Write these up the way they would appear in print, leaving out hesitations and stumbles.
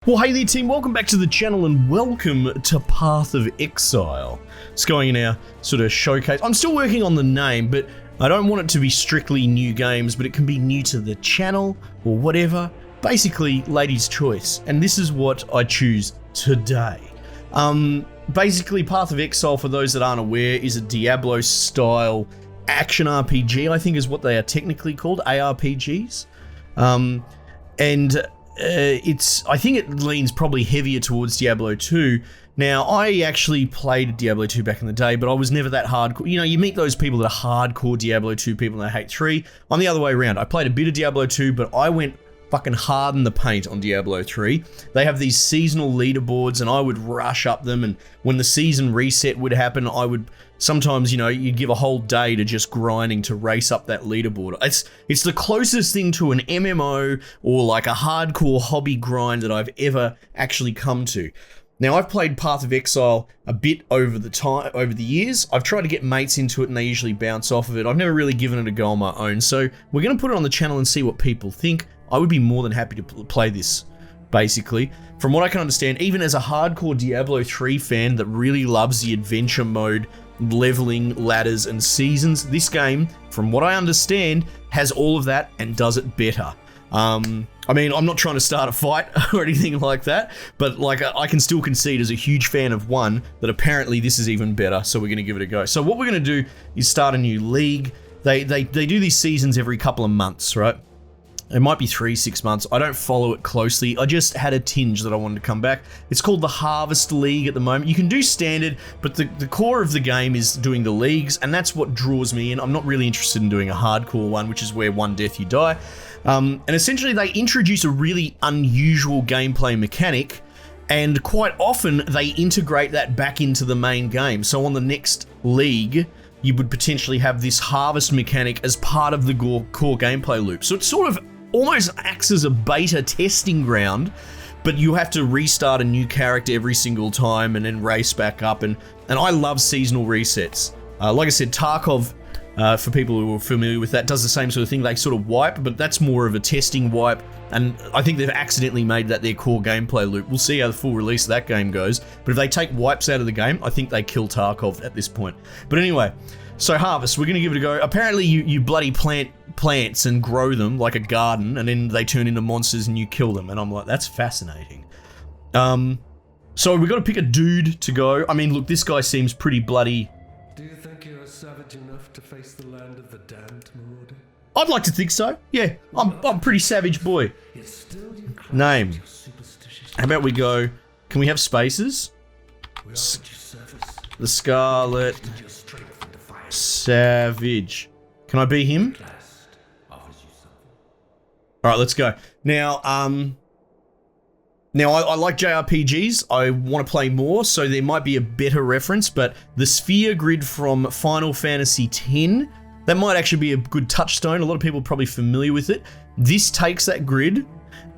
Well, hey there team, welcome back to the channel and welcome to Path of Exile. It's going in our sort of showcase. I'm still working on the name, but I don't want it to be strictly new games, but it can be new to the channel or whatever. Basically, lady's choice. And this is what I choose today. Basically, Path of Exile, for those that aren't aware, is a Diablo-style action RPG, I think is what they are technically called, ARPGs. I think it leans probably heavier towards Diablo 2. Now, I actually played Diablo 2 back in the day, but I was never that hardcore. You know, you meet those people that are hardcore Diablo 2 people and they hate 3. I'm the other way around. I played a bit of Diablo 2, but I went fucking hard in the paint on Diablo 3. They have these seasonal leaderboards and I would rush up them, and when the season reset would happen, I would sometimes, you know, you'd give a whole day to just grinding to race up that leaderboard. It's the closest thing to an MMO or like a hardcore hobby grind that I've ever actually come to. Now, I've played Path of Exile a bit over the years. I've tried to get mates into it and they usually bounce off of it. I've never really given it a go on my own, so we're going to put it on the channel and see what people think. I would be more than happy to play this, basically. From what I can understand, even as a hardcore Diablo 3 fan that really loves the adventure mode, leveling, ladders, and seasons, this game, from what I understand, has all of that and does it better. I mean, I'm not trying to start a fight or anything like that, but like I can still concede as a huge fan of one that apparently this is even better, so we're going to give it a go. So what we're going to do is start a new league. They do these seasons every couple of months, right? It might be 3-6 months. I don't follow it closely. I just had a tinge that I wanted to come back. It's called the Harvest League at the moment. You can do standard, but the core of the game is doing the leagues, and that's what draws me in. I'm not really interested in doing a hardcore one, which is where one death you die. And essentially they introduce a really unusual gameplay mechanic, and quite often they integrate that back into the main game. So on the next league, you would potentially have this harvest mechanic as part of the core gameplay loop. So it's sort of almost acts as a beta testing ground, but you have to restart a new character every single time and then race back up. And I love seasonal resets. Like I said, Tarkov, for people who are familiar with that, does the same sort of thing. They sort of wipe, but that's more of a testing wipe. And I think they've accidentally made that their core gameplay loop. We'll see how the full release of that game goes. But if they take wipes out of the game, I think they kill Tarkov at this point. But anyway, so Harvest, we're going to give it a go. Apparently you bloody plant plants and grow them like a garden, and then they turn into monsters and you kill them. And I'm like, that's fascinating. So we've got to pick a dude to go. I mean, look, this guy seems pretty bloody. Do you think you're savage enough to face the land of the damned, Marauder? I'd like to think so. Yeah, I'm a pretty savage boy. Name. How about we go? Can we have spaces? The Scarlet Savage. Can I be him? All right, let's go. Now, I like JRPGs. I want to play more, so there might be a better reference, but the sphere grid from Final Fantasy X, that might actually be a good touchstone. A lot of people are probably familiar with it. This takes that grid,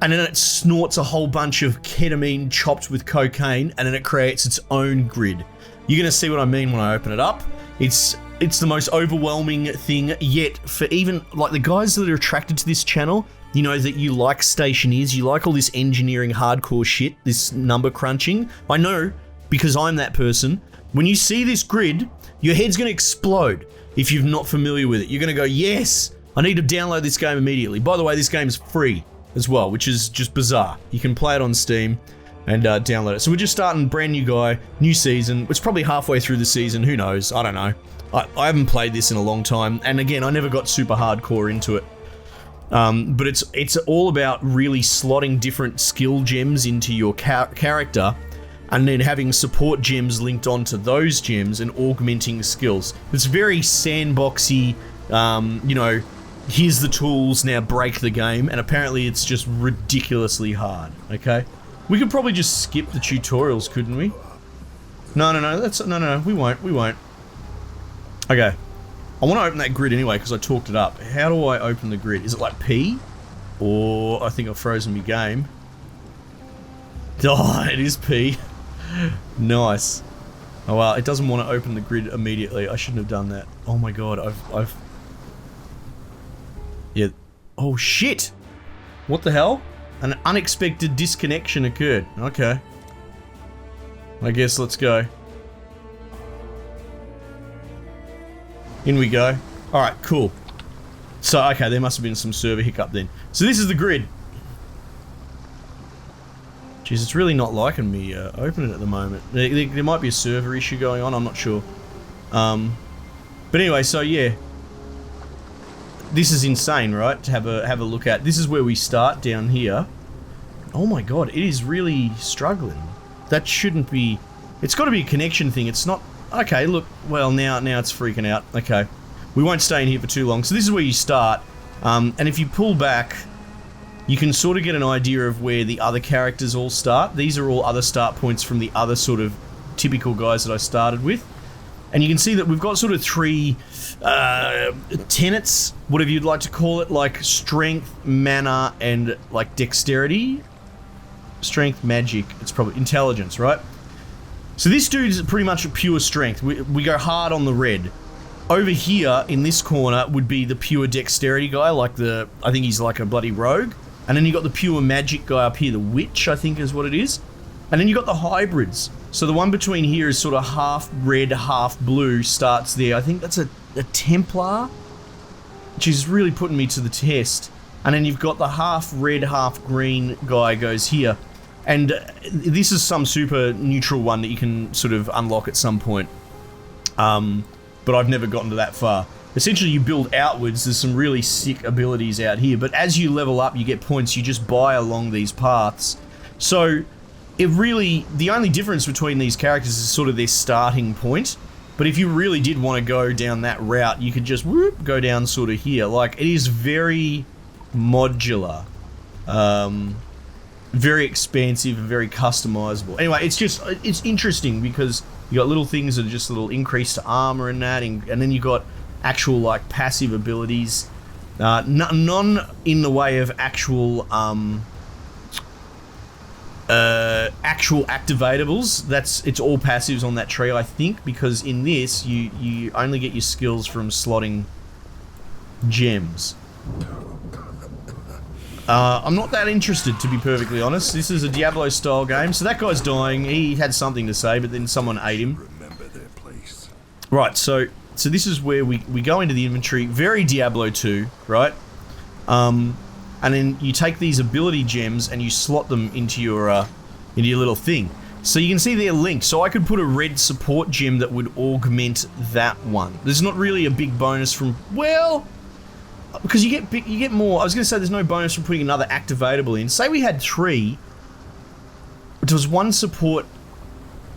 and then it snorts a whole bunch of ketamine chopped with cocaine, and then it creates its own grid. You're going to see what I mean when I open it up. It's the most overwhelming thing yet for even, like, the guys that are attracted to this channel. You know that you like stationeers, you like all this engineering hardcore shit, this number crunching. I know, because I'm that person. When you see this grid, your head's going to explode if you're not familiar with it. You're going to go, yes, I need to download this game immediately. By the way, this game is free as well, which is just bizarre. You can play it on Steam and download it. So we're just starting, brand new guy, new season. It's probably halfway through the season, who knows, I don't know. I haven't played this in a long time, and again, I never got super hardcore into it. But it's all about really slotting different skill gems into your character, and then having support gems linked onto those gems and augmenting skills. It's very sandboxy, you know, here's the tools, now break the game, and apparently it's just ridiculously hard, okay? We could probably just skip the tutorials, couldn't we? No, we won't. Okay. I want to open that grid anyway because I talked it up. How do I open the grid? Is it like P? Or I think I've frozen my game. Oh, it is P. Nice. Oh well, it doesn't want to open the grid immediately. I shouldn't have done that. Oh my god, Yeah. Oh shit! What the hell? An unexpected disconnection occurred. Okay. I guess let's go. In we go. Alright, cool. So, okay, there must have been some server hiccup then. So this is the grid. Jeez, it's really not liking me open it at the moment. There might be a server issue going on, I'm not sure. But anyway, so yeah. This is insane, right? To have a look at. This is where we start down here. Oh my god, it is really struggling. That shouldn't be... It's got to be a connection thing. It's not... Okay, look. Well, now it's freaking out. Okay. We won't stay in here for too long. So this is where you start. And if you pull back, you can sort of get an idea of where the other characters all start. These are all other start points from the other sort of typical guys that I started with. And you can see that we've got sort of three tenets, whatever you'd like to call it, like strength, mana, and like dexterity. Strength, magic, it's probably intelligence, right? So this dude is pretty much a pure strength. We go hard on the red. Over here in this corner would be the pure dexterity guy, like I think he's like a bloody rogue. And then you got the pure magic guy up here, the witch, I think is what it is. And then you got the hybrids. So the one between here is sort of half red, half blue, starts there. I think that's a Templar, which is really putting me to the test. And then you've got the half red, half green guy goes here. And this is some super neutral one that you can sort of unlock at some point. But I've never gotten to that far. Essentially, you build outwards. There's some really sick abilities out here. But as you level up, you get points you just buy along these paths. So, it really... The only difference between these characters is sort of their starting point. But if you really did want to go down that route, you could just whoop, go down sort of here. Like, it is very modular. Very expansive and very customizable. Anyway, it's interesting because you got little things that are just a little increase to armor and that, and then you got actual like passive abilities. None in the way of actual activatables. It's all passives on that tree, I think, because in this you only get your skills from slotting gems. I'm not that interested, to be perfectly honest. This is a Diablo-style game, so that guy's dying. He had something to say, but then someone ate him. Remember their place. Right, so this is where we go into the inventory. Very Diablo 2, right? And then you take these ability gems and you slot them into your little thing. So you can see they're linked. So I could put a red support gem that would augment that one. There's not really a big bonus from... Well... Because you get more. I was going to say there's no bonus from putting another activatable in. Say we had 3. Does one support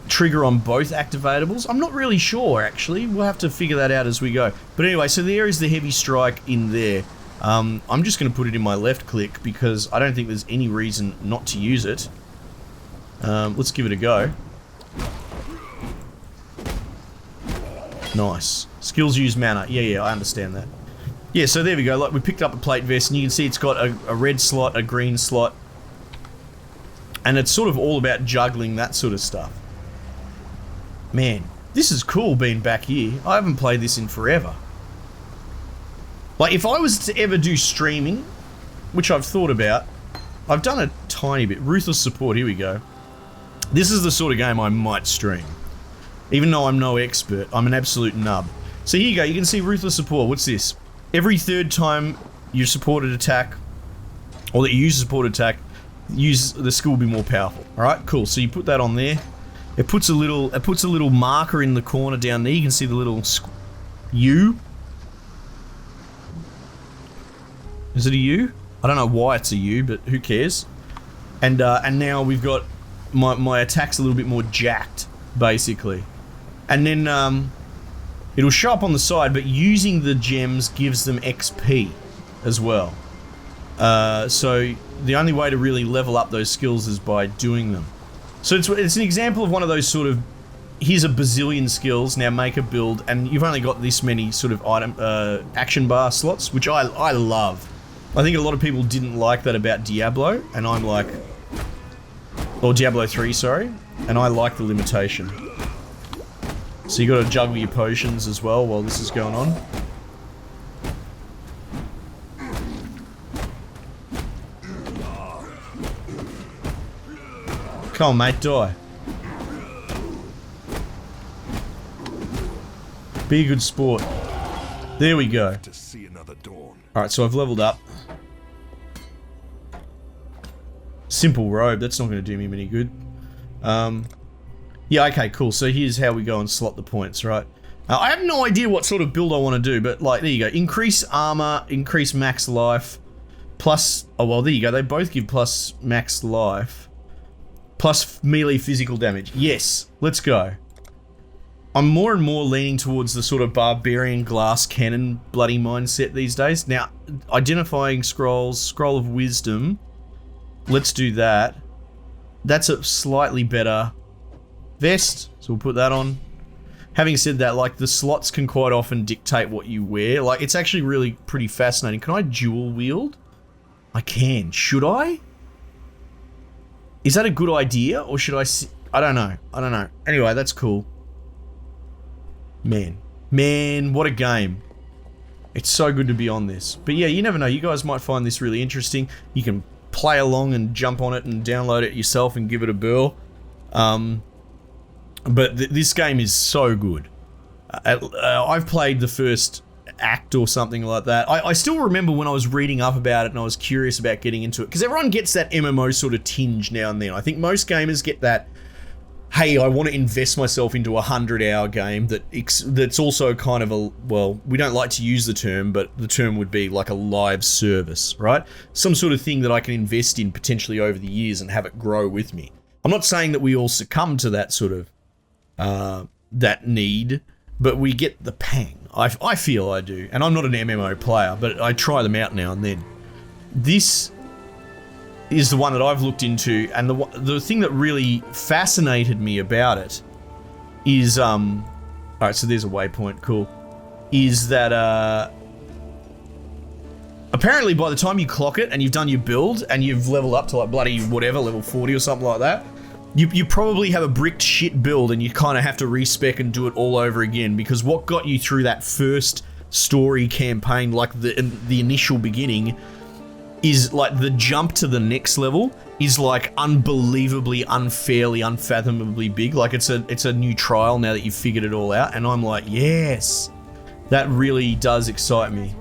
trigger on both activatables? I'm not really sure, actually. We'll have to figure that out as we go. But anyway, so there is the heavy strike in there. I'm just going to put it in my left click because I don't think there's any reason not to use it. Let's give it a go. Nice. Skills use mana. Yeah, I understand that. Yeah, so there we go. Like, we picked up a plate vest, and you can see it's got a red slot, a green slot, and it's sort of all about juggling that sort of stuff. Man, this is cool being back here. I haven't played this in forever. Like, if I was to ever do streaming, which I've thought about, I've done a tiny bit. Ruthless support, here we go. This is the sort of game I might stream. Even though I'm no expert, I'm an absolute nub. So here you go, you can see Ruthless support. What's this? Every third time you support an attack, or that you use a support attack, the skill will be more powerful. Alright, cool. So you put that on there. It puts a little marker in the corner down there. You can see the little U. Is it a U? I don't know why it's a U, but who cares? And now we've got my attack's a little bit more jacked, basically. And then it'll show up on the side, but using the gems gives them XP as well. So the only way to really level up those skills is by doing them. So it's an example of one of those sort of, here's a bazillion skills, now make a build, and you've only got this many sort of action bar slots, which I love. I think a lot of people didn't like that about Diablo, and I'm like, or Diablo 3, sorry, and I like the limitation. So you got to juggle your potions as well while this is going on. Come on, mate, die. Be a good sport. There we go. To see another dawn. Alright, so I've leveled up. Simple robe, that's not going to do me any good. Yeah, okay, cool. So here's how we go and slot the points, right? I have no idea what sort of build I want to do, but like, there you go. Increase armor, increase max life, plus... Oh, well, there you go. They both give plus max life. Plus melee physical damage. Yes, let's go. I'm more and more leaning towards the sort of barbarian glass cannon bloody mindset these days. Now, identifying scrolls, scroll of wisdom. Let's do that. That's a slightly better vest, so we'll put that on. Having said that, like, the slots can quite often dictate what you wear. Like, it's actually really pretty fascinating. Can I dual wield? I can. Should I? Is that a good idea, or should I? I don't know. I don't know. Anyway, that's cool. Man, what a game. It's so good to be on this. But yeah, you never know. You guys might find this really interesting. You can play along and jump on it and download it yourself and give it a whirl. But this game is so good. I've played the first act or something like that. I still remember when I was reading up about it and I was curious about getting into it. Because everyone gets that MMO sort of tinge now and then. I think most gamers get that, hey, I want to invest myself into a 100-hour game that's also kind of a, well, we don't like to use the term, but the term would be like a live service, right? Some sort of thing that I can invest in potentially over the years and have it grow with me. I'm not saying that we all succumb to that sort of, that need, but we get the pang. I feel I do. And I'm not an MMO player, but I try them out now and then. This is the one that I've looked into, and the thing that really fascinated me about it is, alright, so there's a waypoint, cool, is that, apparently by the time you clock it and you've done your build and you've leveled up to like bloody whatever, level 40 or something like that, you probably have a bricked shit build and you kind of have to respec and do it all over again, because what got you through that first story campaign, like the initial beginning, is like the jump to the next level is like unbelievably, unfairly, unfathomably big. Like it's a new trial now that you've figured it all out, and I'm like, yes, that really does excite me.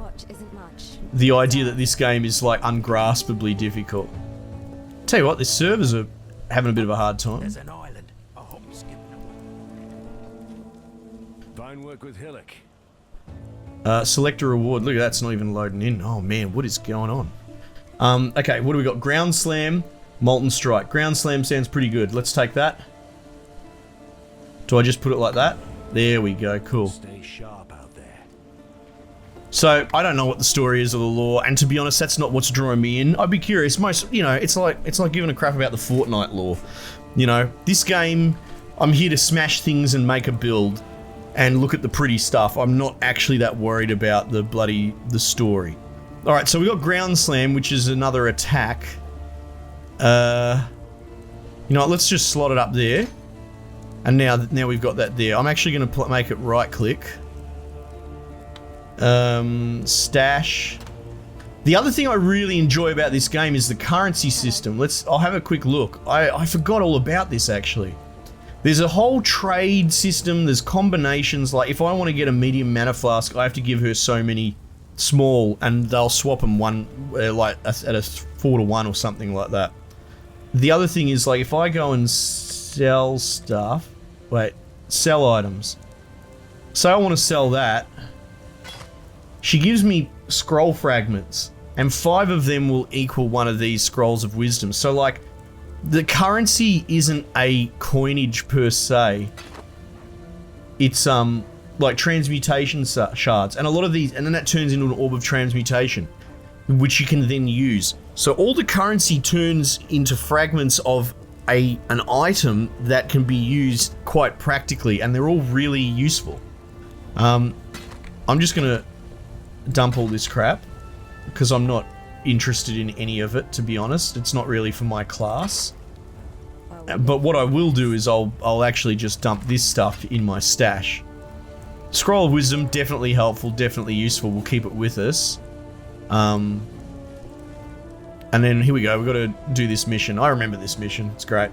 The idea that this game is like ungraspably difficult. Tell you what, the servers are having a bit of a hard time. There's an island. I hope you skip it. Fine work with Hillock. Select a reward. Look at that, it's not even loading in. Oh man, what is going on? Okay, what do we got? Ground Slam, Molten Strike. Ground Slam sounds pretty good. Let's take that. Do I just put it like that? There we go, cool. Stay sharp out there. So, I don't know what the story is of the lore, and to be honest, that's not what's drawing me in. I'd be curious. Most, you know, it's like giving a crap about the Fortnite lore. You know, this game, I'm here to smash things and make a build and look at the pretty stuff. I'm not actually that worried about the story. Alright, so we got Ground Slam, which is another attack. You know what, let's just slot it up there. And now we've got that there. I'm actually going to make it right click. Stash. The other thing I really enjoy about this game is the currency system. I'll have a quick look. I forgot all about this actually. There's a whole trade system, there's combinations, like if I want to get a medium mana flask, I have to give her so many small, and they'll swap them one, like at a 4-to-1 or something like that. The other thing is, like, if I go and sell stuff, sell items. So I want to sell that. She gives me scroll fragments, and 5 of them will equal one of these scrolls of wisdom. So, like, the currency isn't a coinage per se. It's, like transmutation shards, and a lot of these, and then that turns into an orb of transmutation, which you can then use. So all the currency turns into fragments of an item that can be used quite practically, and they're all really useful. I'm just gonna dump all this crap because I'm not interested in any of it, to be honest. It's not really for my class. But what I will do is I'll actually just dump this stuff in my stash. Scroll of Wisdom, definitely helpful, definitely useful. We'll keep it with us. And then here we go. We've got to do this mission. I remember this mission. It's great.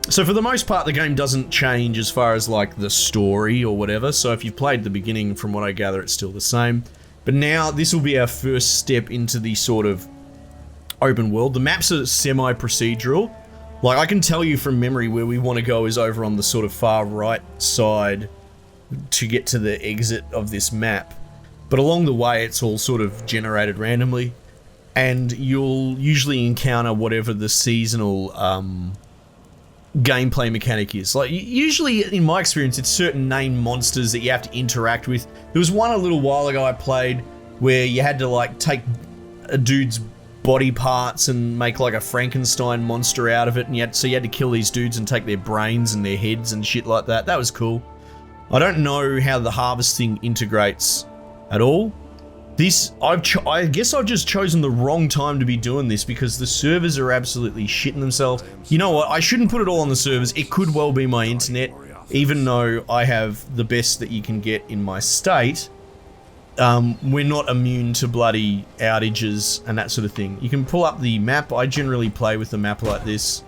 So for the most part, the game doesn't change as far as like the story or whatever. So if you've played the beginning, from what I gather, it's still the same. But now this will be our first step into the sort of open world. The maps are semi-procedural. Like, I can tell you from memory where we want to go is over on the sort of far right side to get to the exit of this map. But along the way, it's all sort of generated randomly. And you'll usually encounter whatever the seasonal gameplay mechanic is. Like, usually, in my experience, it's certain named monsters that you have to interact with. There was one a little while ago I played where you had to, like, take a dude's body parts and make like a Frankenstein monster out of it, and you had to kill these dudes and take their brains and their heads and shit like that. That was cool. I don't know how the harvesting integrates at all. I guess I've just chosen the wrong time to be doing this because the servers are absolutely shitting themselves. You know what? I shouldn't put it all on the servers. It could well be my internet, even though I have the best that you can get in my state. We're not immune to bloody outages and that sort of thing. You can pull up the map. I generally play with the map like this.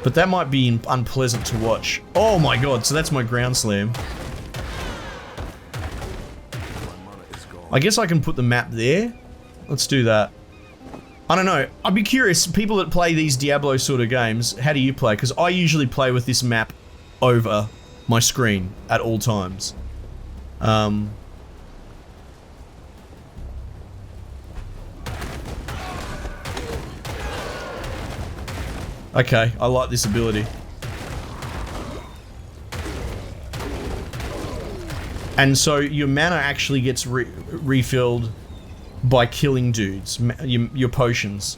But that might be unpleasant to watch. Oh my god, so that's my ground slam. I guess I can put the map there. Let's do that. I don't know. I'd be curious, people that play these Diablo sort of games, how do you play? Because I usually play with this map over my screen at all times. Okay, I like this ability. And so your mana actually gets refilled by killing dudes, your potions.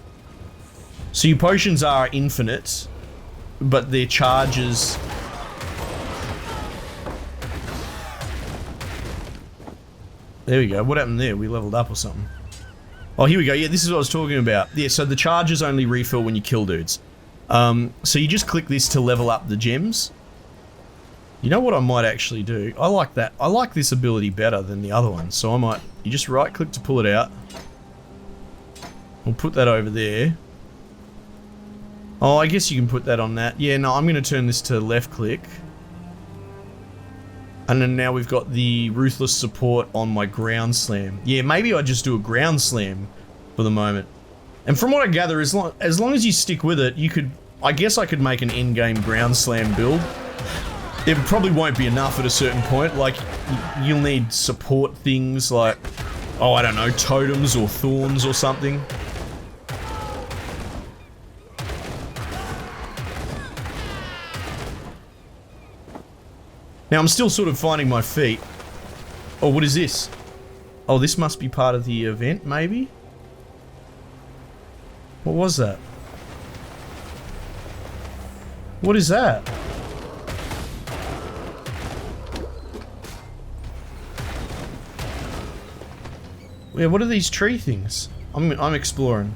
So your potions are infinite, but their charges... There we go, what happened there? We leveled up or something. Oh, here we go, yeah, this is what I was talking about. Yeah, so the charges only refill when you kill dudes. So you just click this to level up the gems. You know what I might actually do? I like that. I like this ability better than the other one. So I might... You just right click to pull it out. We'll put that over there. Oh, I guess you can put that on that. Yeah, no, I'm going to turn this to left click. And then now we've got the Ruthless Support on my ground slam. Yeah, maybe I just do a ground slam for the moment. And from what I gather, as long as you stick with it, you could... I guess I could make an in-game ground slam build. It probably won't be enough at a certain point. Like, you'll need support things like, oh, I don't know, totems or thorns or something. Now, I'm still sort of finding my feet. Oh, what is this? Oh, this must be part of the event, maybe? What was that? What is that? Yeah, what are these tree things? I'm exploring.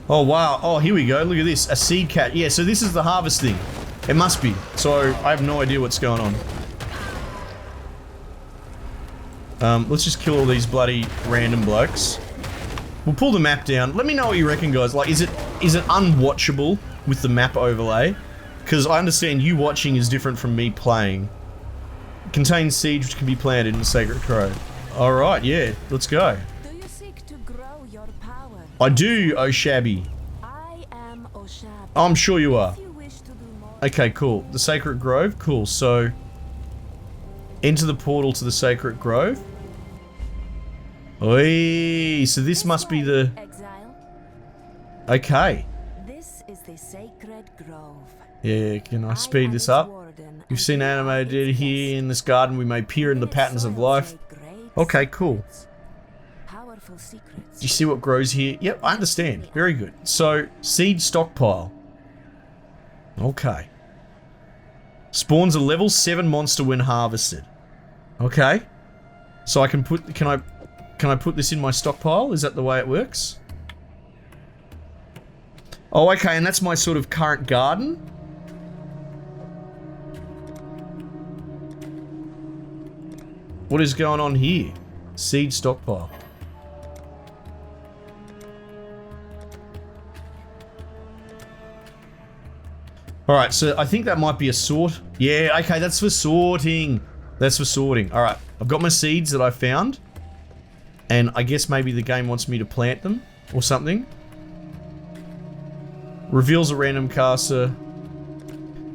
Oh wow, oh here we go, look at this, a seed cat. Yeah, so this is the harvesting. It must be. So I have no idea what's going on. Let's just kill all these bloody random blokes. We'll pull the map down. Let me know what you reckon, guys. Like, is it unwatchable with the map overlay? Because I understand you watching is different from me playing. Contains seeds which can be planted in the Sacred Grove. Alright, yeah, let's go. Do you seek to grow your power? I do, oh shabby. I am Oshabi. I'm sure you are. If you wish to do more, Okay, cool. The Sacred Grove, cool. So, enter the portal to the Sacred Grove. Oi, so this must be the... Exile. Okay. This is the Sacred Grove. Yeah, can I speed this up? We've seen animated here in this garden. We may peer in the patterns of life. Okay, cool. Powerful secrets. Do you see what grows here? Yep, I understand. Very good. So, seed stockpile. Okay. Spawns a level 7 monster when harvested. Okay. So I can put... Can I put this in my stockpile? Is that the way it works? Oh, okay, and that's my sort of current garden? What is going on here? Seed stockpile. Alright, so I think that might be a sort. Yeah, okay, that's for sorting. That's for sorting. Alright, I've got my seeds that I found. And I guess maybe the game wants me to plant them or something. Reveals a random caster.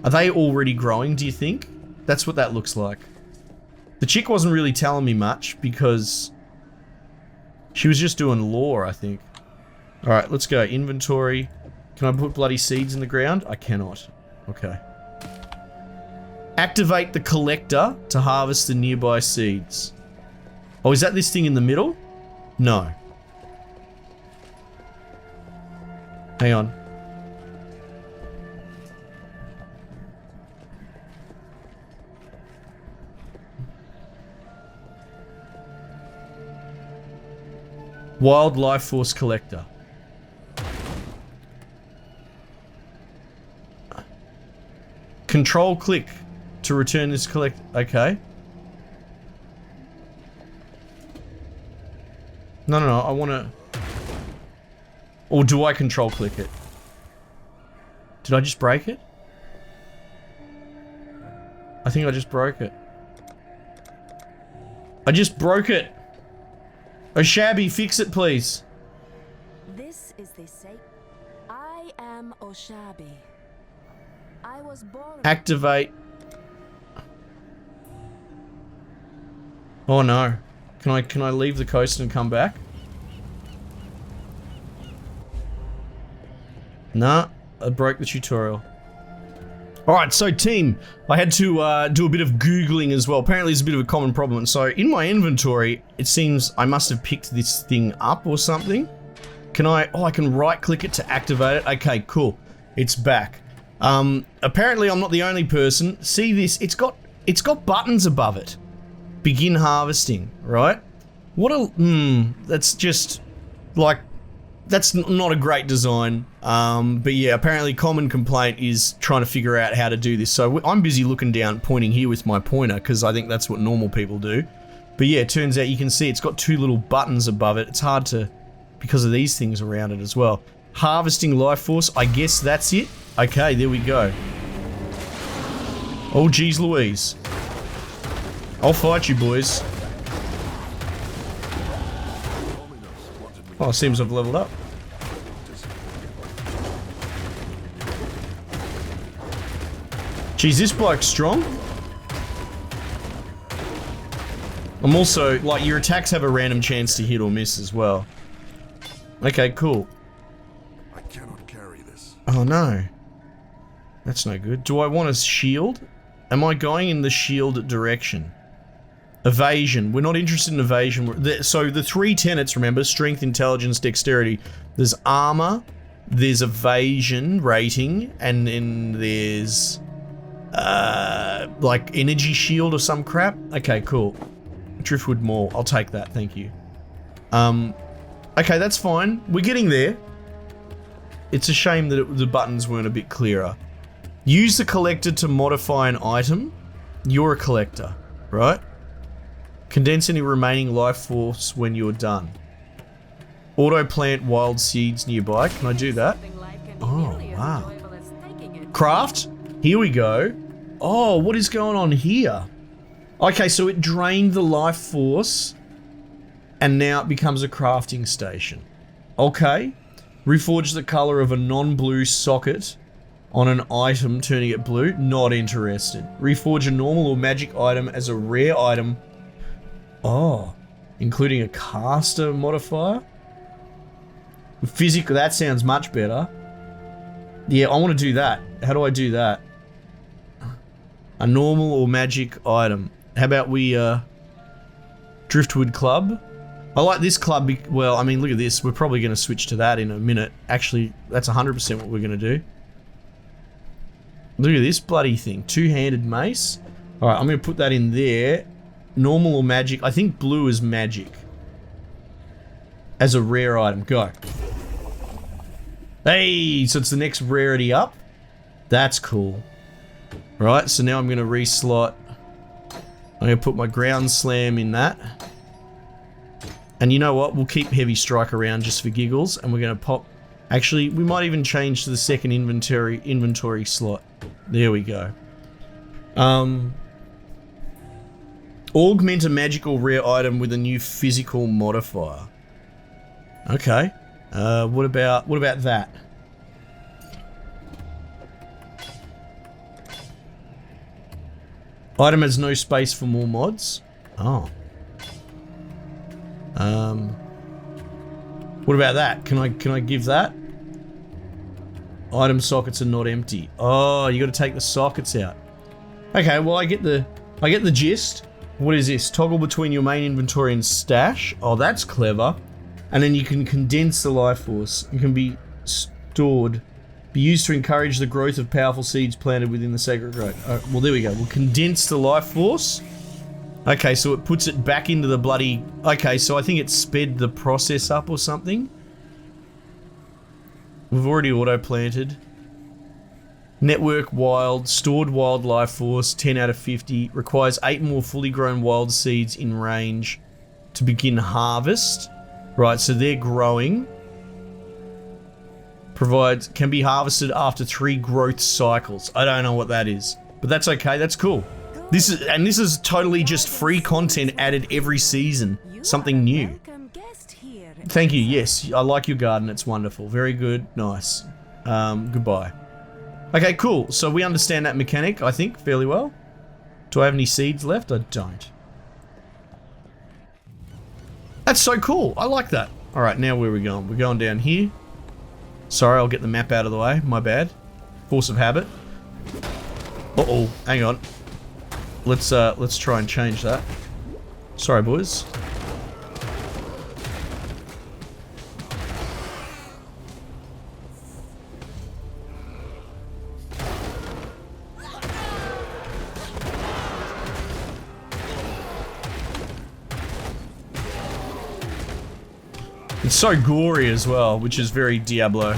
Are they already growing, do you think? That's what that looks like. The chick wasn't really telling me much because she was just doing lore, I think. Alright, let's go. Inventory. Can I put bloody seeds in the ground? I cannot. Okay. Activate the collector to harvest the nearby seeds. Oh, is that this thing in the middle? No. Hang on. Wild Life Force Collector. Control click to return this collect. Okay. No, I want to... Or do I control click it? Did I just break it? I think I just broke it. I just broke it. Oh, Shabby, fix it, please. This is the sake. I am Oshabi. I was born. Activate. Oh no. Can I leave the coast and come back? Nah, I broke the tutorial. Alright, so team, I had to do a bit of Googling as well. Apparently it's a bit of a common problem. So in my inventory, it seems I must have picked this thing up or something. Can I, oh, I can right click it to activate it. Okay, cool. It's back. Apparently I'm not the only person. See this, it's got buttons above it. Begin harvesting, right? What a, that's just like, that's not a great design. But yeah, apparently common complaint is trying to figure out how to do this. So I'm busy looking down, pointing here with my pointer, because I think that's what normal people do. But yeah, it turns out you can see it's got two little buttons above it. It's hard to, because of these things around it as well. Harvesting life force, I guess that's it. Okay, there we go. Oh geez Louise. I'll fight you boys. Oh, it seems I've leveled up. Geez, this bloke's strong. I'm also, like, your attacks have a random chance to hit or miss as well. Okay, cool. I cannot carry this. Oh no. That's no good. Do I want a shield? Am I going in the shield direction? Evasion. We're not interested in evasion. So the three tenets, remember, strength, intelligence, dexterity. There's armor, there's evasion rating, and then there's like energy shield or some crap. Okay, cool. Driftwood Mall. I'll take that, thank you. Okay, that's fine. We're getting there. It's a shame that the buttons weren't a bit clearer. Use the collector to modify an item. You're a collector, right? Condense any remaining life force when you're done. Auto plant wild seeds nearby. Can I do that? Oh, wow. Craft? Here we go. Oh, what is going on here? Okay, so it drained the life force and now it becomes a crafting station. Okay. Reforge the color of a non-blue socket on an item, turning it blue. Not interested. Reforge a normal or magic item as a rare item. Oh, including a caster modifier? Physical, that sounds much better. Yeah, I want to do that. How do I do that? A normal or magic item. How about we, Driftwood Club? I like this club, well, I mean, look at this. We're probably going to switch to that in a minute. Actually, that's 100% what we're going to do. Look at this bloody thing. Two-handed mace. Alright, I'm going to put that in there. Normal or magic? I think blue is magic. As a rare item. Go. Hey, so it's the next rarity up. That's cool. Right, so now I'm going to reslot. I'm going to put my ground slam in that. And you know what? We'll keep heavy strike around just for giggles. And we're going to pop Actually, we might even change to the second inventory slot. There we go. Augment a magical rare item with a new physical modifier. Okay. What about that? Item has no space for more mods. Oh. What about that? Can I give that? Item sockets are not empty. Oh, you got to take the sockets out. Okay, well I get the gist. What is this? Toggle between your main inventory and stash. Oh, that's clever. And then you can condense the life force. It can be stored, be used to encourage the growth of powerful seeds planted within the sacred growth. Well, there we go. We'll condense the life force. Okay, so it puts it back into the bloody... Okay, so I think it sped the process up or something. We've already auto-planted. Network wild, stored wild life force, 10 out of 50. Requires 8 more fully grown wild seeds in range to begin harvest. Right, so they're growing. Can be harvested after 3 growth cycles. I don't know what that is, but that's okay, that's cool. This is totally just free content added every season. Something new. Thank you, yes, I like your garden, it's wonderful. Very good, nice. Goodbye. Okay, cool. So we understand that mechanic, I think, fairly well. Do I have any seeds left? I don't. That's so cool. I like that. Alright, now where are we going? We're going down here. Sorry, I'll get the map out of the way. My bad. Force of habit. Uh-oh. Hang on. Let's try and change that. Sorry, boys. It's so gory as well, which is very Diablo.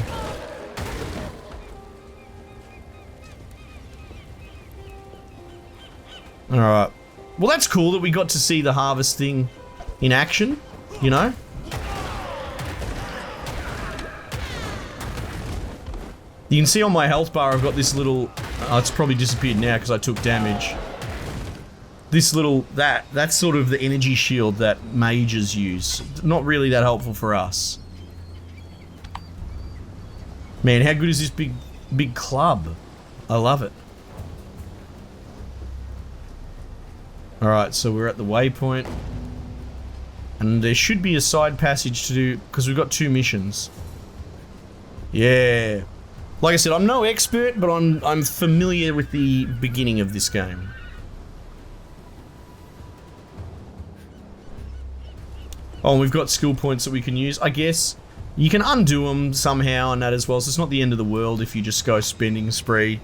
Alright. Well, that's cool that we got to see the harvest thing in action, you know? You can see on my health bar I've got this little... Oh, it's probably disappeared now because I took damage. This little... That's sort of the energy shield that mages use. Not really that helpful for us. Man, how good is this big club? I love it. Alright, so we're at the waypoint. And there should be a side passage to do, because we've got 2 missions. Yeah. Like I said, I'm no expert, but I'm familiar with the beginning of this game. Oh, and we've got skill points that we can use. I guess you can undo them somehow and that as well, so it's not the end of the world if you just go spending spree.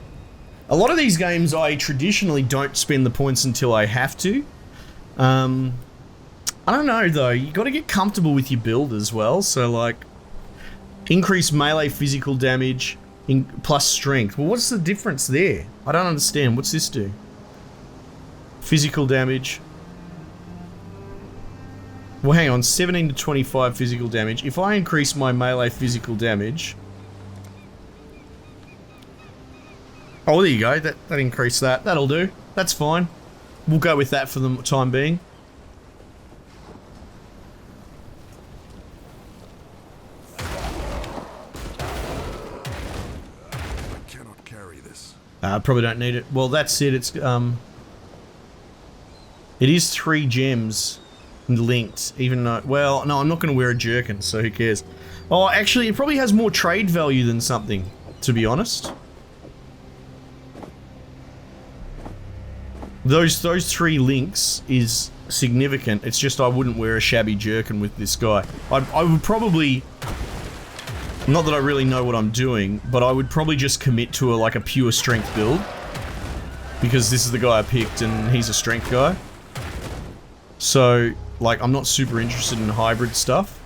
A lot of these games I traditionally don't spend the points until I have to. I don't know though, you gotta get comfortable with your build as well, so like... Increase melee physical damage plus strength. Well, what's the difference there? I don't understand. What's this do? Physical damage. Well, hang on. 17 to 25 physical damage. If I increase my melee physical damage... Oh, there you go. That increased that. That'll do. That's fine. We'll go with that for the time being. Probably don't need it. Well, that's it. It's it is 3 gems linked, even though... Well, no, I'm not going to wear a jerkin, so who cares? Oh, actually, it probably has more trade value than something, to be honest. Those 3 links is significant. It's just I wouldn't wear a shabby jerkin with this guy. I would probably... Not that I really know what I'm doing, but I would probably just commit to like a pure strength build. Because this is the guy I picked and he's a strength guy. So, like, I'm not super interested in hybrid stuff.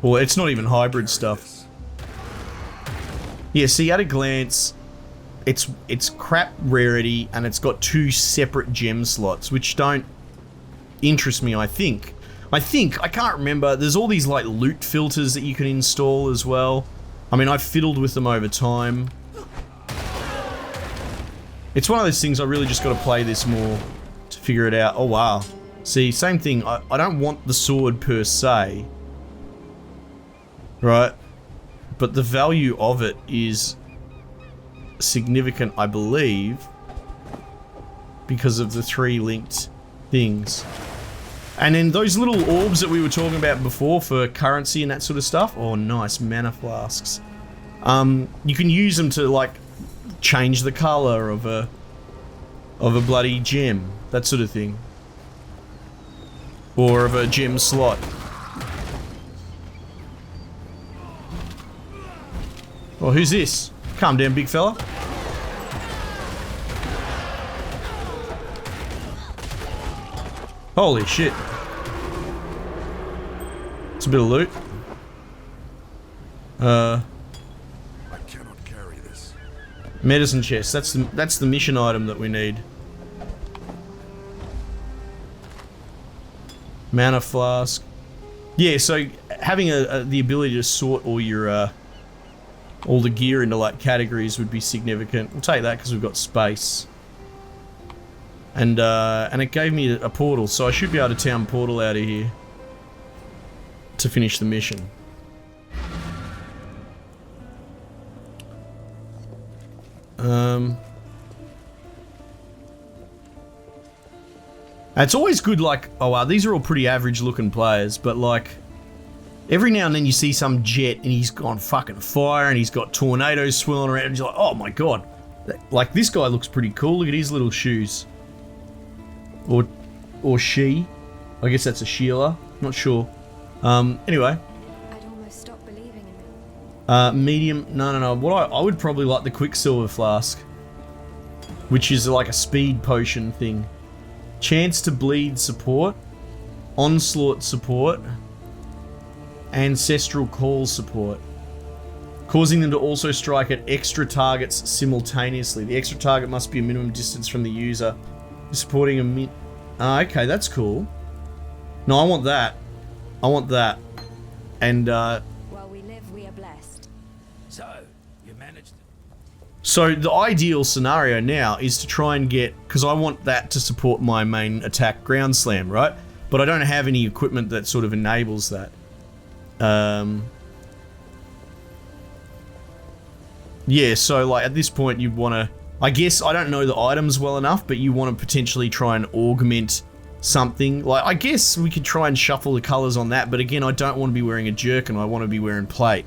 Well, it's not even hybrid stuff. Yeah, see, at a glance, it's crap rarity and it's got 2 separate gem slots, which don't interest me, I think. I think, I can't remember, there's all these like loot filters that you can install as well. I mean, I've fiddled with them over time. It's one of those things I really just got to play this more to figure it out. Oh wow. See, same thing, I don't want the sword per se. Right? But the value of it is significant, I believe, because of the 3 linked things. And then those little orbs that we were talking about before for currency and that sort of stuff. Oh, nice, mana flasks. You can use them to like change the color of a bloody gem, that sort of thing, or of a gem slot. Oh, who's this? Calm down, big fella. Holy shit. It's a bit of loot. I cannot carry this. Medicine chest. That's the mission item that we need. Mana flask. Yeah, so having the ability to sort all your all the gear into like categories would be significant. We'll take that because we've got space. And it gave me a portal, so I should be able to town portal out of here to finish the mission. It's always good, like, oh wow, these are all pretty average looking players, but like, every now and then you see some jet and he's on fucking fire and he's got tornadoes swirling around and you're like, oh my god. Like, this guy looks pretty cool, look at his little shoes. Or she. I guess that's a Sheila, not sure. Anyway. I'd almost stop believing in them. Medium, no. What I would probably like the Quicksilver Flask, which is like a speed potion thing. Chance to bleed support, onslaught support, ancestral call support, causing them to also strike at extra targets simultaneously. The extra target must be a minimum distance from the user. Supporting a okay, that's cool. No, I want that. I want that. And While we live, we are blessed. So, you managed it. so the ideal scenario now is to try and get, because I want that to support my main attack ground slam, right? But I don't have any equipment that sort of enables that. Yeah, so like at this point you'd want to, I guess I don't know the items well enough, but you want to potentially try and augment something. Like, I guess we could try and shuffle the colors on that, but again, I don't want to be wearing a jerkin, I want to be wearing plate.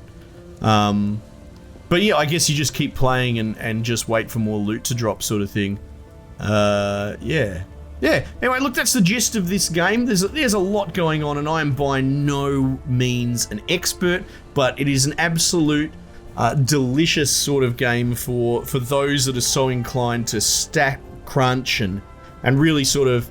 But yeah, I guess you just keep playing and just wait for more loot to drop, sort of thing. Yeah. Anyway, look, that's the gist of this game. There's a lot going on, and I am by no means an expert, but it is an absolute delicious sort of game for those that are so inclined to stack, crunch, and really sort of,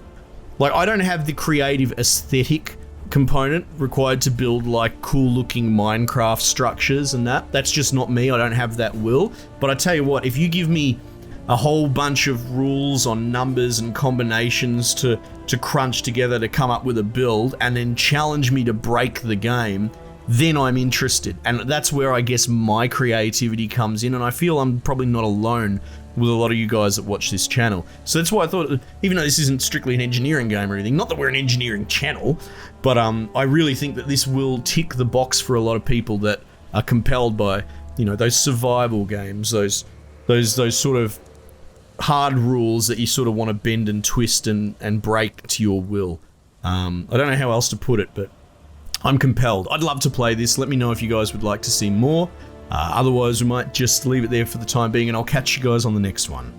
like, I don't have the creative aesthetic component required to build like cool looking Minecraft structures and that's just not me. I don't have that will. But I tell you what, if you give me a whole bunch of rules on numbers and combinations to crunch together to come up with a build and then challenge me to break the game, then I'm interested. And that's where I guess my creativity comes in, and I feel I'm probably not alone with a lot of you guys that watch this channel. So that's why I thought, even though this isn't strictly an engineering game or anything, not that we're an engineering channel, but I really think that this will tick the box for a lot of people that are compelled by, you know, those survival games, those sort of hard rules that you sort of want to bend and twist and break to your will. I don't know how else to put it, but I'm compelled. I'd love to play this. Let me know if you guys would like to see more. Otherwise, we might just leave it there for the time being, and I'll catch you guys on the next one.